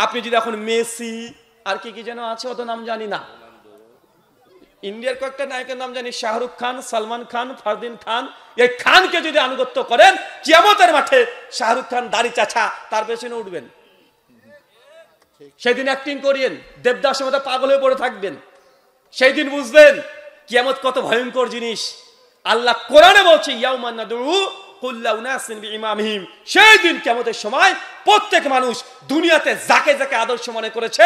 আপনি যদি এখন মেসি আর কি কি যেন আছে অত নাম জানি না, ইন্ডিয়ার কয়েকটা নায়কের নাম জানি, শাহরুখ খান, সালমান খান, ফারদিন খান, এই খানকে যদি আনুগত্য করেন কিয়ামতের মাঠে শাহরুখ খান দাড়ি চাচা তার পেছনে উঠবেন, সেই দিন অ্যাক্টিং করিয়েন, দেবদাসের মতো পাগল হয়ে পড়ে থাকবেন। সেই দিন বুঝবেন কিয়ামত কত ভয়ঙ্কর জিনিস। আল্লাহ কোরআনে বলছে ইয়াউমান নাদউ কুল্লা উনাসিন বিইমামিহিম, সেই দিন কিয়ামতের সময় প্রত্যেক মানুষ দুনিয়াতে যাকে যাকে আদর্শ মনে করেছে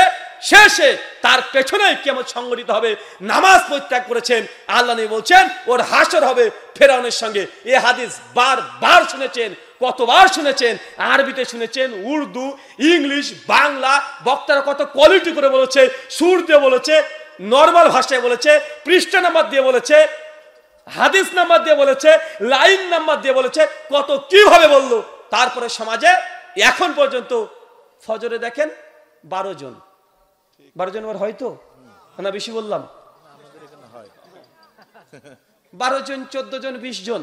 শেষে তার পেছনেই কিয়ামত সংগঠিত হবে। নামাজ পরিত্যাগ করেছেন, আল্লাহ নবী বলছেন ওর হাসর হবে ফেরাউনের সঙ্গে। এই হাদিস বারবার শুনেছেন, কতবার শুনেছেন, আরবিতে শুনেছেন, উর্দু, ইংলিশ, বাংলা বক্তারা কত কোয়ালিটি করে বলেছে, সুর দিয়ে বলেছে, নর্মাল ভাষায় বলেছে, পৃষ্ঠা নাম্বার দিয়ে বলেছে, হাদিস নাম্বার দিয়ে বলেছে, লাইন নাম্বার দিয়ে বলেছে, কত কিভাবে বললো। তারপরে সমাজে এখন পর্যন্ত ফজরে দেখেন 12 জন হয়তো না বেশি বললাম, 12 জন, 14 জন, 20 জন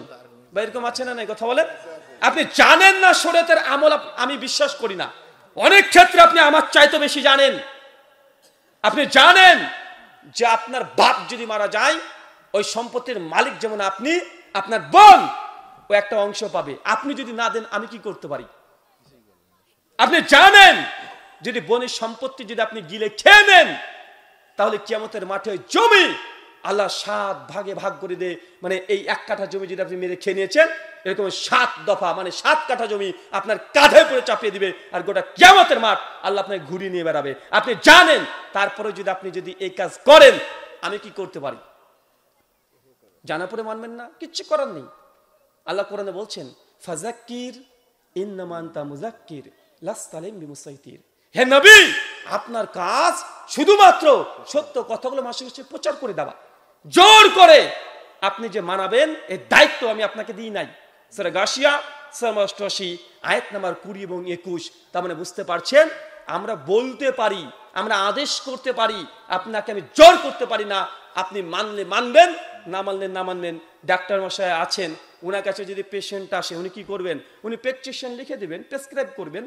বা এরকম আছে না নাই? কথা বলেন। আপনি জানেন না শরীয়তের আমল, আমি বিশ্বাস করি না। অনেক ক্ষেত্রে আপনি আমার চাইতে বেশি জানেন। আপনি জানেন যে আপনার বাপ যদি মারা যায় ওই সম্পত্তির মালিক যেমন আপনি, আপনার বোন ও একটা অংশ পাবে। আপনি যদি না দেন আমি কি করতে পারি? আপনি জানেন যদি বোনের সম্পত্তি যদি আপনি গিলে খেয়ে নেন তাহলে কিয়ামতের মাঠে জমি আল্লাহ 7 ভাগে ভাগ করে দে, মানে এই 1 কাঠা জমি যদি আপনি মেরে খেয়ে নিয়েছেন এরকম 7 দফা মানে 7 কাঠা জমি আপনার কাঁধে করে চাপিয়ে দিবে, আর গোটা কিয়ামতের মাঠ আল্লাহ আপনাকে ঘুরিয়ে নিয়ে বেড়াবে। আপনি জানেন, তারপরে যদি আপনি যদি এই কাজ করেন আমি কি করতে পারি? জানা পরে মানবেন না, কিচ্ছু করার নেই। আল্লাহ কোরআনে বলছেন ফাযাক্কির ইন্নামা আনতা মুযাক্কির লাস্তা আলাইহিম বিমুসাইতির। হে নবী, আপনার কাজ শুধুমাত্র সত্য কথাগুলো মানুষের কাছে প্রচার করে দেওয়া, জোর করে আপনি যে মানাবেন এই দায়িত্ব আমি আপনাকে দিই নাই। সূরা গাশিয়া সূরা 88 আয়াত নাম্বার 20 এবং 21। তার মানে বুঝতে পারছেন, আমরা বলতে পারি, আমরা আদেশ করতে পারি, আপনাকে আমি জোর করতে পারি না। আপনি মানলে মানবেন, না মানলে না মানবেন। ডাক্তার মশাই আছেন, ওনার কাছে যদি পেশেন্ট আসে উনি কি করবেন? উনি প্রেসক্রিপশন লিখে দিবেন, প্রেসক্রাইব করবেন,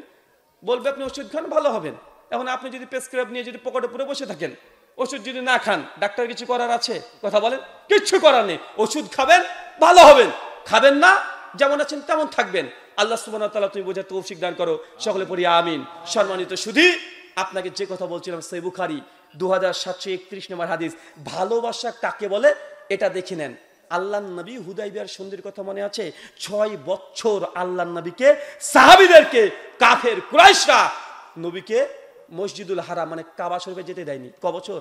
বলবে আপনি ওষুধ খান ভালো হবেন। এখন আপনি যদি প্রেসক্রাইব নিয়ে যদি পকেটে পুরো বসে থাকেন, ওষুধ যদি না খান, ডাক্তার কিছু করার আছে? কথা বলেন, কিচ্ছু করার নেই। ওষুধ খাবেন, ভালো হবেন, খাবেন না যেমন আছেন তেমন থাকবেন। আল্লাহ সুবহানাহু ওয়া তাআলা তুমি বোঝার তৌফিক দান করো, সকলে পড়ি আমিন। সম্মানিত সুধী, আপনাকে যে কথা বলছিলাম সহিহ বুখারী 2731 নম্বর হাদিস, ভালোবাসা কাকে বলে এটা দেখে নেন। আল্লাহর নবী হুদাইবিয়ার সন্ধির কথা মনে আছে? 6 বছর আল্লাহর নবীকে, সাহাবীদেরকে কাফের কুরাইশরা নবীকে মসজিদুল হারাম মানে কাবা শরীফে যেতে দেয়নি। ক বছর?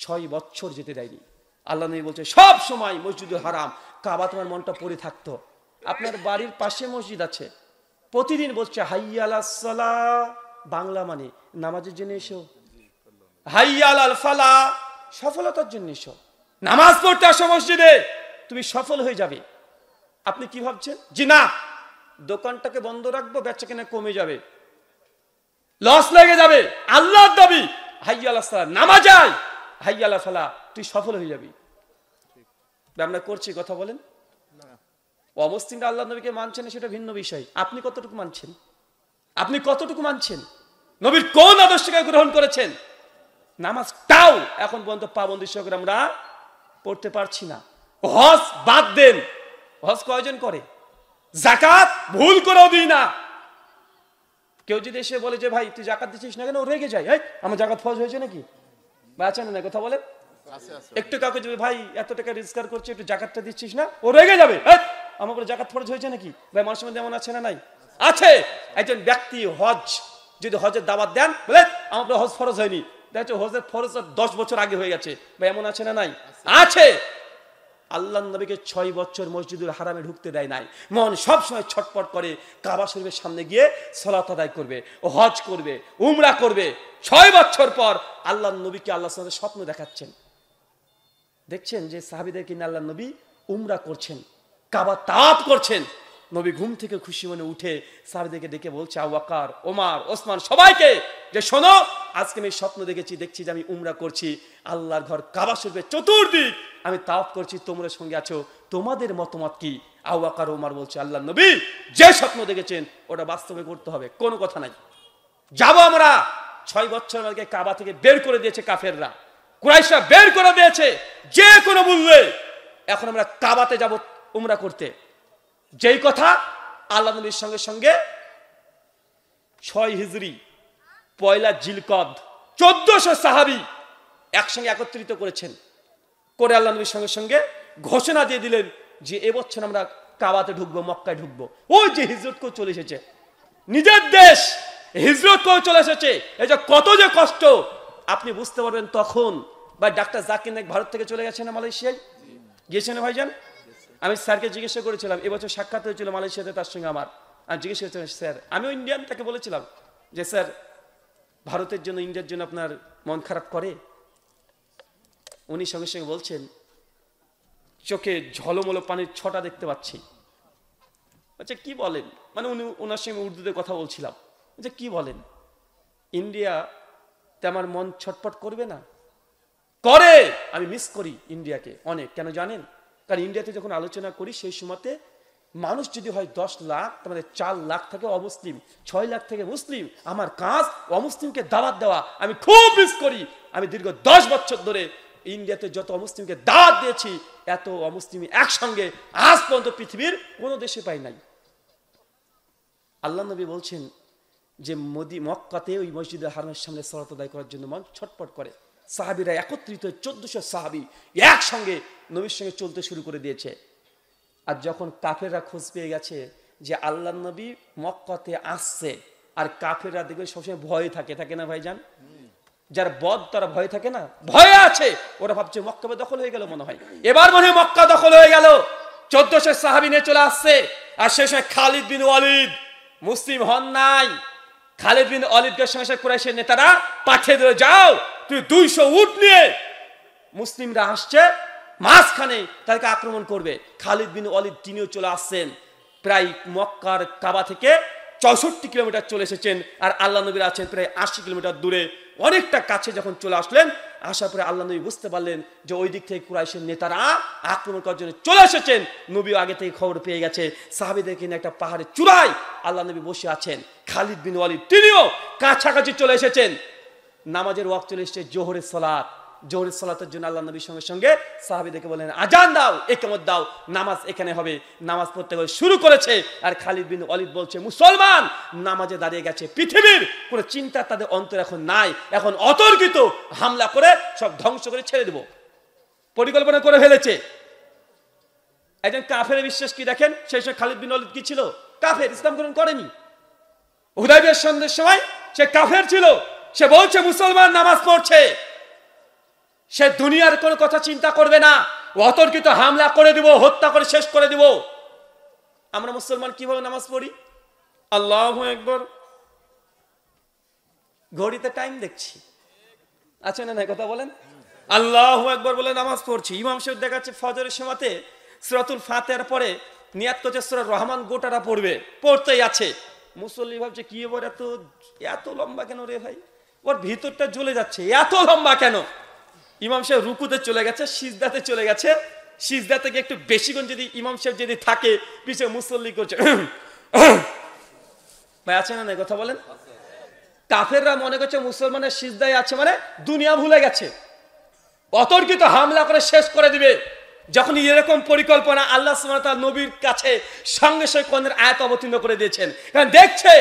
6 বছর যেতে দেয়নি। আল্লাহ নবী বলছে সব সময় মসজিদুল হারাম কাবা তোমার মনটা পড়ে থাকতো। আপনার বাড়ির পাশে মসজিদ আছে, প্রতিদিন বলছে হাইয়া আলাস সালাহ, বাংলা মানে নামাজের জন্য এসো, হাইয়া আলাল ফালাহ সফলতার জন্য এসো, নামাজ পড়তে আসো মসজিদে, তুমি সফল হয়ে যাবে। আপনি কি ভাবছেন? জি না, দোকানটাকে বন্ধ রাখবো, বেচাকেনা কমে যাবে, লস লেগে যাবে। আল্লাহর দাবি হাইয়া আলাস সালাহ, নামাজ আয়, হাইয়া আলাল ফালাহ, তুই সফল হয়ে যাবি। আমরা করছি, কথা বলেন। অমুসলিমরা আল্লাহ নবীকে মানছেন সেটা ভিন্ন বিষয়। আপনি কতটুকু মানছেন? আপনি কতটুকু মানছেন? নবীর কোন আদর্শকে গ্রহণ করেছেন? নামাজটাও এখন পর্যন্ত পাবন্দি সহকারে আমরা পড়তে পারছি না। হজ বাদ দেন, হজ কয়জন করে? যাকাত ভুল করেও দিই না। কেউ যদি এসে বলে যে ভাই তুই যাকাত দিচ্ছিস না কেন, ও রেগে যায়, এই আমার যাকাত ফরজ হয়েছে নাকি? বা আছে না? কথা বলেন। একটু কাউকে যদি ভাই এত টাকা রোজগার করছে একটু যাকাতটা দিচ্ছিস না, ও রেগে যাবে, আমার উপরে যাকাত ফরজ হয়েছে নাকি? ভাই মানুষের মধ্যে এমন আছে না নাই? আছে। একজন ব্যক্তি হজ যদি হজের দাওয়াত দেন, বলে আমার উপরে হজ ফরজ হয়নি, দেখো হজের ফরজ 10 বছর আগে হয়ে গেছে, ভাই এমন আছে না নাই? আছে। আল্লাহর নবীকে 6 বছর মসজিদুল হারামে ঢুকতে দেয় নাই। মন সব সময় ছটপট করে কাবা শরীফের সামনে গিয়ে সালাত আদায় করবে, হজ করবে, উমরা করবে। 6 বছর পর আল্লাহর নবীকে আল্লাহ সাল্লাল্লাহু আলাইহি ওয়াসাল্লাম স্বপ্ন দেখাচ্ছেন। দেখছেন যে সাহাবীদেরকে নিয়ে আল্লাহর নবী উমরা করছেন, কাবা তাওয়াফ করছেন। নবী ঘুম থেকে খুশি মনে উঠে সাহাবীদেরকে ডেকে বলছে, আবু বকর, ওমর, ওসমান সবাইকে, যে শোনো আজকে আমি স্বপ্ন দেখছি যে আমি উমরা করছি, আল্লাহর ঘর কাবা শরীফের চতুর্দিক আমি তাওয়াফ করছি, তোমরা সঙ্গে আছো, তোমাদের মতামত কি? আবু বকর, ওমর বলছে, আল্লাহর নবী যে স্বপ্ন দেখেছেন ওটা বাস্তবে করতে হবে, কোনো কথা নাই। যাব আমরা। 6 বছর আমাকে কাবা থেকে বের করে দিয়েছে কাফেররা, কুরাইশরা বের করে দিয়েছে যে কোনো মূল্যে। এখন আমরা কাবাতে যাব উমরা করতে। যেই কথা আল্লাহ নবীর সঙ্গে সঙ্গে 6 হিজরি 1 জিলকদ 1400 সাহাবী একসঙ্গে একত্রিত করেছেন, করে আল্লাহ নবীর সঙ্গে সঙ্গে ঘোষণা দিয়ে দিলেন যে এবছর আমরা কাবাতে ঢুকবো, মক্কায় ঢুকবো। ওই যে হিজরত করে চলে এসেছে, নিজের দেশ হিজরত করে চলে এসেছে, এই যে কত যে কষ্ট আপনি বুঝতে পারবেন তখন। বা ডাক্তার জাকির নায়েক ভারত থেকে চলে গেছেন না মালয়েশিয়ায়, গিয়েছেন না ভাইজান? আমি স্যারকে জিজ্ঞাসা করেছিলাম, এবছর সাক্ষাৎ হয়েছিল মালয়েশিয়াতে তার সঙ্গে আমার। আর জিজ্ঞেস করেছিলাম, স্যার আমিও ইন্ডিয়ান, তাকে বলেছিলাম যে স্যার ভারতের জন্য, ইন্ডিয়ার জন্য আপনার মন খারাপ করে? উনি সঙ্গে সঙ্গে বলছেন, চোখে ঝলমলো পানির ছটা দেখতে পাচ্ছি। আচ্ছা কি বলেন? মানে উনি ওনার সঙ্গে উর্দুতে কথা বলছিলাম, আচ্ছা কি বলেন, ইন্ডিয়াতে আমার মন ছটফট করবে না? করে। আমি মিস করি ইন্ডিয়াকে অনেক। কেন জানেন? কারণ ইন্ডিয়াতে যখন আলোচনা করি সেই সময়তে মানুষ যদি হয় 10 লাখ, তার মানে 4 লাখ থেকে অমুসলিম, 6 লাখ থেকে মুসলিম। আমার কাজ অমুসলিমকে দাওয়াত দেওয়া, আমি খুব মিস করি। আমি দীর্ঘ 10 বছর ধরে ইন্ডিয়াতে যত অমুসলিমকে দাওয়াত দিয়েছি, এত অমুসলিম একসঙ্গে আজ পর্যন্ত পৃথিবীর কোনো দেশে পাই নাই। আল্লাহ নবী বলছেন যে মক্কাতে ওই মসজিদে হারামের সামনে সালাত আদায় করার জন্য মন ছটফট করে। সাহাবীরা একত্রিত 1400 সাহাবী একসঙ্গে নবীর সঙ্গে চলতে শুরু করে দিয়েছে। আর যখন কাফেররা খোঁজ পেয়ে গেছে যে আল্লাহ নবী মক্কাতে আসছে, আর কাফেররা দেখবে সবসময় ভয়ে থাকে না ভাইজান? যারা বদ তারা ভয়ে থাকে না, ভয়ে আছে। ওরা ভাবছে মক্কা দখল হয়ে গেল, মনে হয় এবার মনে হয় মক্কা দখল হয়ে গেল। 1400 সাহাবী নিয়ে চলে আসছে। আর সেই সময় খালিদ বিন ওয়ালিদ মুসলিম হন নাই। খালিদ বিন ওয়ালিদকে সঙ্গে সঙ্গে কুরাইশের নেতারা পাঠিয়ে দিল, যাও তুই 200 উট নিয়ে, মুসলিমরা আসছে মাঝখানে, তাদেরকে আক্রমণ করবে। খালিদ বিন ওয়ালিদ তিনিও চলে আসছেন, প্রায় মক্কার কাবা থেকে 64 কিলোমিটার চলে এসেছেন। আর আল্লাহ নবীর আছেন প্রায় 80 কিলোমিটার দূরে। অনেকটা কাছে যখন চলে আসলেন, আসার পরে আল্লাহ নবী বুঝতে পারলেন যে ওই দিক থেকে কুরাইশের নেতারা আক্রমণ করার জন্য চলে এসেছেন। নবীও আগে থেকে খবর পেয়ে গেছে। সাহাবীদেরকে নিয়ে একটা পাহাড়ে চূড়ায় আল্লাহ নবী বসে আছেন। খালিদ বিন ওয়ালিদ তিনিও কাছাকাছি চলে এসেছেন। নামাজের ওয়াক্ত চলে এসেছে, জোহরের সালাত। জোহরের সালাতের জন্য আল্লাহ নবীর সঙ্গে সঙ্গে সাহাবীদেরকে বলেন, আজান দাও, ইকামত দাও, নামাজ এখানে হবে। নামাজ পড়তে শুরু করেছে। আর খালিদ বিন ওয়ালিদ বলছে, মুসলমান নামাজে দাঁড়িয়ে গেছে, পৃথিবীর কোনো চিন্তা তাদের অন্তর এখন নাই, এখন অতর্কিত হামলা করে সব ধ্বংস করে ছেড়ে দেব পরিকল্পনা করে ফেলেছে। একজন কাফের বিশ্বাস কি দেখেন, সেই সময় খালিদ বিন ওয়ালিদ কি ছিল? কাফের, ইসলাম গ্রহণ করেনি। হুদায়বিয়ার সন্ধির সময় সে কাফের ছিল। সে বলছে মুসলমান নামাজ পড়ছে, সে দুনিয়ার কোনো কথা চিন্তা করবে না, অতর্কিত হামলা করে দিব, হত্যা করে শেষ করে দিব। আমরা মুসলমান কিভাবে নামাজ পড়ি? আল্লাহু আকবার, ঘড়িতে টাইম দেখছি, আছে না নাই কথা বলেন? আল্লাহু আকবার বলে নামাজ পড়ছি। ইমাম সাহেব দেখাচ্ছে ফজরের সময়তে সূরাতুল ফাতিহার পরে নিয়াত করছে সূরা রহমান গোটাটা পড়বে, পড়তেই আছে। মুসল্লি ভাবছে কি এবার এত লম্বা কেন রে ভাই, ওর ভিতরটা জ্বলে যাচ্ছে, এত লম্বা কেন? ইমাম সাহেব রুকুতে চলে গেছে, সিজদাতে চলে গেছে। সিজদা থেকে একটু বেশিক্ষণ যদি ইমাম সাহেব যদি থাকে, পিছনে মুসল্লি করছে ভাই, আছে না নাই কথা বলেন? কাফেররা মনে করছে মুসলমানের সিজদায় আছে মানে দুনিয়া ভুলে গেছে, অতর্কিত হামলা করে শেষ করে দিবে। যখন এরকম পরিকল্পনা, আল্লাহ সুবহানাহু ওয়া তাআলা নবীর কাছে সঙ্গে সঙ্গে কোরআনের আয়াত অবতীর্ণ করে দিয়েছেন। কারণ দেখছে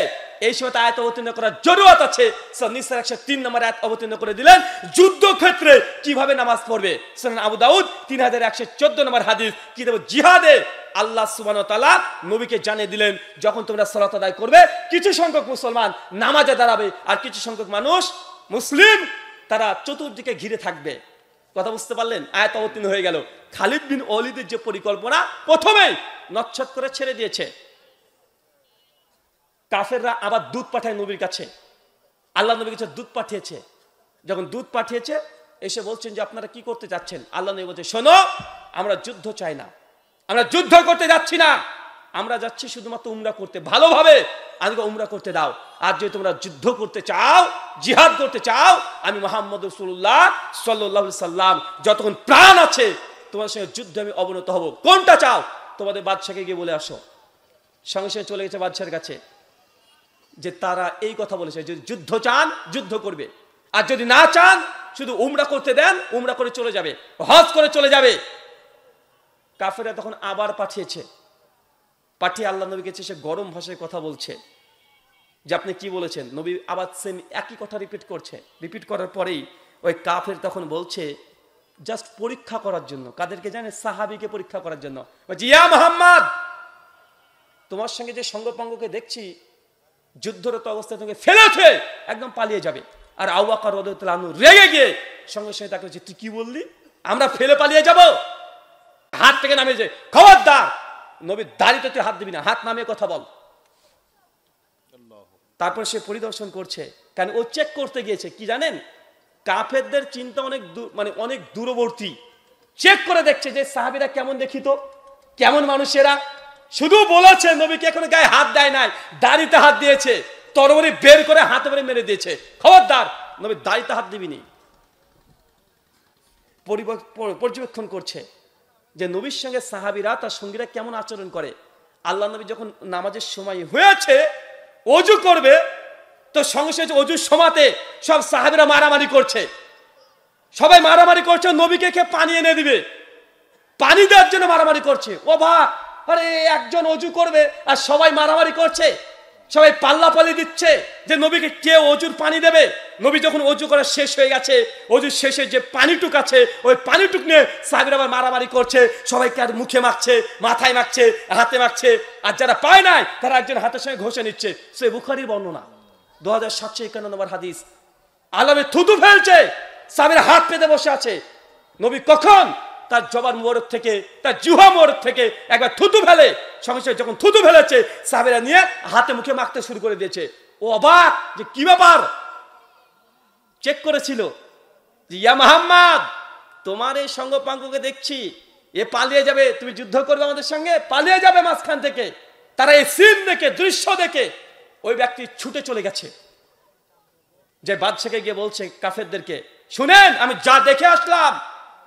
এই সময় আয়াত অবতীর্ণ করার জরুরত আছে। সূরা নিসার 103 নম্বর আয়াত অবতীর্ণ করে দিলেন, যুদ্ধক্ষেত্রে কিভাবে নামাজ পড়বে। সুনান আবু দাউদ 3114 নম্বর হাদিস, কিতাব জিহাদে আল্লাহ সুবহানাহু ওয়া তাআলা নবীকে জানিয়ে দিলেন, যখন তোমরা সালাত আদায় করবে, কিছু সংখ্যক মুসলমান নামাজে দাঁড়াবে, আর কিছু সংখ্যক মানুষ মুসলিম তারা চতুর্দিকে ঘিরে থাকবে। কথা বুঝতে পারলেন? আয়াত অবতীর্ণ হয়ে গেল। খালিদ বিন ওয়ালিদের যে পরিকল্পনা প্রথমেই নচ্ছদ করে ছেড়ে দিয়েছে। কাফেররা আবার দূত পাঠায় নবীর কাছে, আল্লাহ নবীর কাছে দূত পাঠিয়েছে। যখন দূত পাঠিয়েছে, এসে বলছেন যে আপনারা কি করতে যাচ্ছেন? আল্লাহ নবী বলছে, শোনো, আমরা যুদ্ধ চাই না, আমরা যুদ্ধ করতে যাচ্ছি না, আমরা যাচ্ছি শুধুমাত্র উমরা করতে। ভালোভাবে আজকে উমরা করতে দাও। আর যদি তোমরা যুদ্ধ করতে চাও, জিহাদ করতে চাও, আমি মুহাম্মদ রাসূলুল্লাহ সাল্লাল্লাহু আলাইহি সাল্লাম যতক্ষণ প্রাণ আছে তোমাদের সঙ্গে যুদ্ধে আমি অবনত হব। কোনটা চাও? তোমাদের বাদশাকে গিয়ে বলে আসো। সঙ্গে সঙ্গে চলে গেছে বাদশার কাছে। যে তারা এই কথা বলেছে, যদি যুদ্ধ চান যুদ্ধ করবে, আর যদি না চান শুধু উমরা করতে দেন, উমরা করে চলে যাবে, হজ করে চলে যাবে। কাফেররা তখন আবার পাঠিয়ে আল্লাহ নবীকে সে গরম ভাষায় কথা বলছে যে আপনি কি বলেছেন। নবী আবার সেম একই কথা রিপিট করার পরেই ওই কাফের তখন বলছে জাস্ট পরীক্ষা করার জন্য, কাদেরকে জানে, সাহাবীকে পরীক্ষা করার জন্য, ইয়া মুহাম্মদ, তোমার সঙ্গে যে সঙ্গপাঙ্গকে দেখছি যুদ্ধরত অবস্থায় তোমাকে ফেলেছে একদম পালিয়ে যাবে। আর আবু বকর রাদিয়াল্লাহু আনহু রেগে গিয়ে সঙ্গে সঙ্গে তাকে বলছে, তুই কি বললি, আমরা ফেলে পালিয়ে যাব? হাত থেকে নামিয়ে যায়, খবরদার নবীর দাড়িতে তুই হাত দিবি না, হাত নামিয়ে কথা বল। তারপর সে পরিদর্শন করছে, কারণ ও চেক করতে গিয়েছে কি জানেন, কাফেরদের চিন্তা অনেক দূরবর্তী। চেক করে দেখছে যে সাহাবীরা কেমন দেখিত, কেমন মানুষেরা। শুধু বলেছে, নবীকে এখনো গায়ে হাত দেয় নাই, দাড়িতে হাত দিয়েছে, তরবারি বের করে হাতে করে মেরে দিয়েছে, খবরদার নবীর দাড়িতে হাত দিবিনি। পর্যবেক্ষণ করছে যে নবীর সঙ্গে সাহাবীরা, তার সঙ্গীরা কেমন আচরণ করে। আল্লাহ নবী যখন নামাজের সময় হয়েছে, ওযু করবে, তো সঙ্গে সঙ্গে ওযুর সময়তে সব সাহাবীরা মারামারি করছে, সবাই মারামারি করছে, নবীকে কে পানি এনে দিবে, পানি দেওয়ার জন্য মারামারি করছে। ও ভাব, আরে একজন ওযু করবে আর সবাই মারামারি করছে, সবাই পাল্লাপাল্লি দিচ্ছে যে নবীকে কে ওযুর পানি দেবে। নবী যখন ওযু করা শেষ হয়ে গেছে, ওযুর শেষে যে পানিটুক আছে ওই পানিটুক নিয়ে সাহাবীরা আবার মারামারি করছে, সবাইকে আর মুখে মাখছে, মাথায় মাখছে, হাতে মাখছে, আর যারা পায় নাই তারা একজন হাতের সঙ্গে ঘষে নিচ্ছে। সে বুখারীর বর্ণনা, 2751 নম্বর হাদিস। আলমে থুতু ফেলছে, সাহাবীরা হাত পেতে বসে আছে। নবী কখন তার জবান মোবারক থেকে, তার জিহ্বা মোবারক থেকে একবার থুতু ফেলে, সঙ্গে সঙ্গে যখন থুতু ফেলেছে সাহাবীরা নিয়ে হাতে মুখে মাখতে শুরু করে দিয়েছে। ও অবাক যে কি ব্যাপার। চেক করেছিল যে ইয়া মুহাম্মদ, তোমার এই সঙ্গপাঙ্গকে দেখছি এ পালিয়ে যাবে, তুমি যুদ্ধ করবে আমাদের সঙ্গে, পালিয়ে যাবে মাঝখান থেকে। তারা এই সিন দেখে, দৃশ্য দেখে ওই ব্যক্তি ছুটে চলে গেছে, যে বাদশাকে গিয়ে বলছে কাফেরদেরকে, শুনেন আমি যা দেখে আসলাম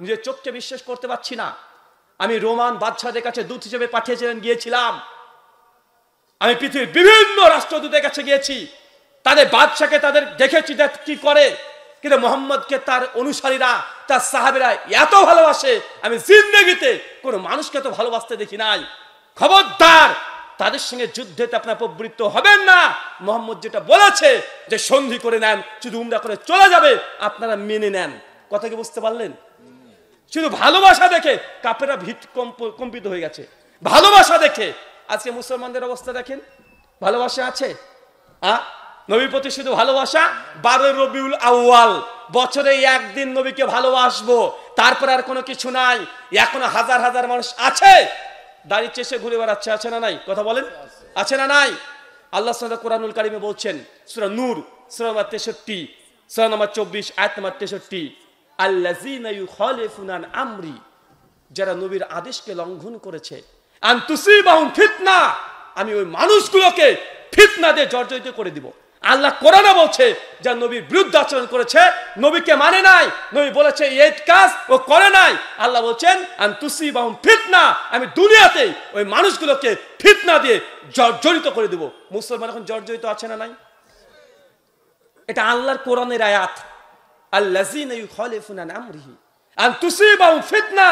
নিজের চোখকে বিশ্বাস করতে পারছি না। আমি রোমান বাদশাদের কাছে দূত হিসেবে গিয়েছিলাম, আমি পৃথিবীর বিভিন্ন রাষ্ট্রদূতের কাছে গিয়েছি, তাদের বাদশাকে তাদের দেখেছি কি করে, কিন্তু মুহাম্মদকে তার অনুসারীরা, তার সাহাবীরা এত ভালোবাসে, আমি জিন্দেগিতে কোনো মানুষকে তো ভালোবাসতে দেখি নাই। খবরদার তাদের সঙ্গে যুদ্ধেতে আপনারা প্রবৃত্ত হবেন না। মুহাম্মদ যেটা বলেছে যে সন্ধি করে নেন, শুধু উমরা করে চলে যাবে, আপনারা মেনে নেন। কথা কি বুঝতে পারলেন? শুধু ভালোবাসা দেখে কাফেররা কম্পিত হয়ে গেছে, ভালোবাসা দেখে। আজকে মুসলমানদের অবস্থা দেখেন, ভালোবাসা আছে? নবীর প্রতি শুধু ভালোবাসা। 12 রবিউল আউয়াল, বছরে একদিন নবীকে ভালোবাসবো, তারপর আর কোনো কিছু নাই। এখনো হাজার হাজার মানুষ আছে দাড়ি চেষে ঘুরে বেড়াচ্ছে, আছে না নাই? কথা বলেন, আছে না নাই? আল্লাহ সুবহানাহু কোরআনুল কারিমে বলছেন, সূরা নূর সূরা নম্বর 63, সূরা নম্বর 24 আয়াত নম্বর 63, আল্লাযীনা ইউখালিফুনা আন আমরি, যারা নবীর আদেশকে লঙ্ঘন করেছে, আন তুসিবাহুম ফিতনা, আমি ওই মানুষগুলোকে ফিতনা দিয়ে জর্জরিত করে দিব। আল্লাহ কোরআনে বলছে যারা নবীর বিরুদ্ধে আচরণ করেছে, নবীকে মানে নাই, নবী বলেছে এই কাজ ও করে নাই, আল্লাহ বলছেন আন তুসিবাহুম ফিতনা, আমি দুনিয়াতে ওই মানুষগুলোকে ফিতনা দিয়ে জর্জরিত করে দেব। মুসলমান এখন জর্জরিত আছে না নাই? এটা আল্লাহর কোরআনের আয়াত। আল্লাযীনা ইউখালিফুনা আন আমরিহি আন তুসিবাহুম ফিতনা,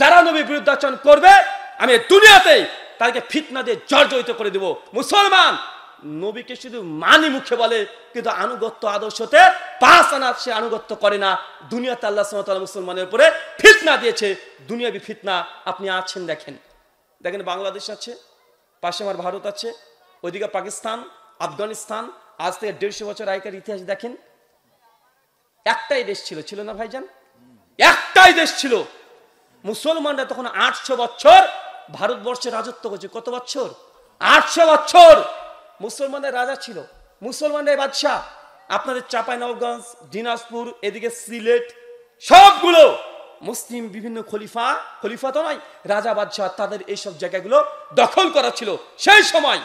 যারা নবীর বিরুদ্ধে আচরণ করবে আমি দুনিয়াতে তাদেরকে ফিতনা দিয়ে জর্জরিত করে দেব। মুসলমান নবীকে শুধু মানি মুখে বলে, কিন্তু আনুগত্য আদর্শতে 5 আনা সে আনুগত্য করে না। দুনিয়াতে আল্লাহ সুবহানাহু ওয়া তাআলা মুসলমানের উপরে ফিতনা দিয়েছে, দুনিয়াবি ফিতনা। আপনি আছেন, দেখেন বাংলাদেশ আছে, পাশে আমার ভারত আছে, ওইদিকে পাকিস্তান, আফগানিস্তান। আজ থেকে 150 বছর আগেকার ইতিহাস দেখেন। একটাই দেশ ছিল না ভাইজান? একটাই দেশ ছিল। মুসলমানরা তখন 800 বছর ভারতবর্ষে রাজত্ব করেছে। কত বছর? 800 বছর মুসলমানদের রাজা ছিল, মুসলমানদের বাদশাহ। আপনাদের চাঁপাইনবাবগঞ্জ, দিনাজপুর, এদিকে সিলেট, সবগুলো মুসলিম বিভিন্ন খলিফা তো নয়, রাজা বাদশাহ, তাদের এইসব জায়গাগুলো দখল করা ছিল সেই সময়।